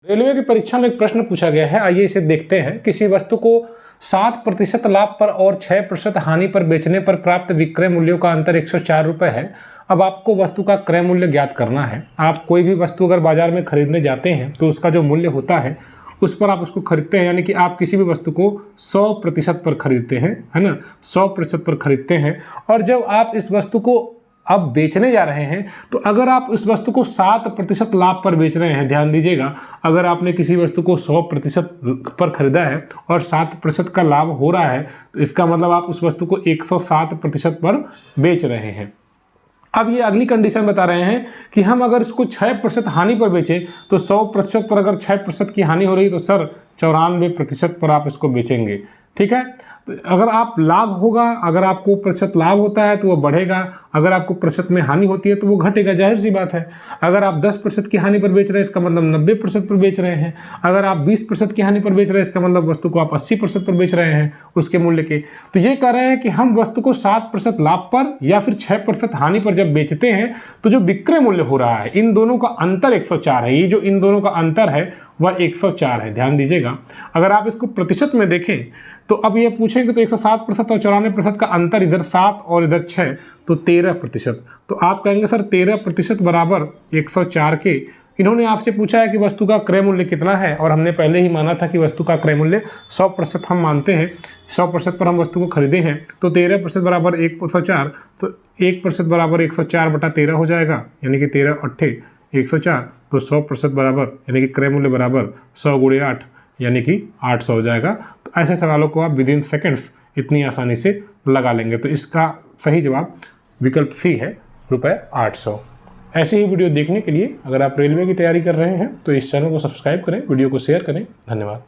Railway की परीक्षा में एक प्रश्न पूछा गया है, आइए इसे देखते हैं। किसी वस्तु को 7% लाभ पर और 6% हानि पर बेचने पर प्राप्त विक्रय मूल्यों का अंतर 104 रुपये है। अब आपको वस्तु का क्रय मूल्य ज्ञात करना है। आप कोई भी वस्तु अगर बाजार में खरीदने जाते हैं तो उसका जो मूल्य होता है उस पर आप उसको खरीदते हैं, यानी कि आप किसी भी वस्तु को 100% पर खरीदते हैं, है ना, 100% पर खरीदते हैं। और जब आप इस वस्तु को अब बेचने जा रहे हैं तो अगर आप इस वस्तु को 7% लाभ पर बेच रहे हैं, ध्यान दीजिएगा, अगर आपने किसी वस्तु को 100% पर खरीदा है और 7% का लाभ हो रहा है तो इसका मतलब आप उस वस्तु को 107% पर बेच रहे हैं। अब ये अगली कंडीशन बता रहे हैं कि हम अगर इसको 6% हानि पर बेचें तो 100% पर अगर 6% की हानि हो रही तो सर 94% पर आप इसको बेचेंगे। ठीक है, तो अगर आप लाभ होगा, अगर आपको प्रतिशत लाभ होता है तो वो बढ़ेगा, अगर आपको प्रतिशत में हानि होती है तो वो घटेगा, जाहिर सी बात है। अगर आप 10% की हानि पर बेच रहे हैं इसका मतलब 90% पर बेच रहे हैं। अगर आप 20% की हानि पर बेच रहे हैं इसका मतलब वस्तु को आप 80% पर बेच रहे हैं उसके मूल्य के। तो ये कह रहे हैं कि हम वस्तु को 7% लाभ पर या फिर 6% हानि पर जब बेचते हैं तो जो विक्रय मूल्य हो रहा है इन दोनों का अंतर 104 है। ये जो इन दोनों का अंतर है वह 104 है, ध्यान दीजिएगा। अगर आप इसको प्रतिशत में देखें तो अब ये पूछेंगे तो 107% और 94% का अंतर, इधर 7 और इधर 6 तो 13%। तो आप कहेंगे सर 13% बराबर 104 के। इन्होंने आपसे पूछा है कि वस्तु का क्रय मूल्य कितना है और हमने पहले ही माना था कि वस्तु का क्रय मूल्य 100% हम मानते हैं, 100% पर हम वस्तु को खरीदे हैं। तो 13% बराबर 104, तो 1% बराबर 104/13 हो जाएगा, यानी कि 13 8 104। तो 100% बराबर यानी कि क्रय मूल्य बराबर 100 × 8 यानी कि 800 हो जाएगा। तो ऐसे सवालों को आप विदिन सेकेंड्स इतनी आसानी से लगा लेंगे। तो इसका सही जवाब विकल्प सी है, ₹800। ऐसे ही वीडियो देखने के लिए अगर आप रेलवे की तैयारी कर रहे हैं तो इस चैनल को सब्सक्राइब करें, वीडियो को शेयर करें। धन्यवाद।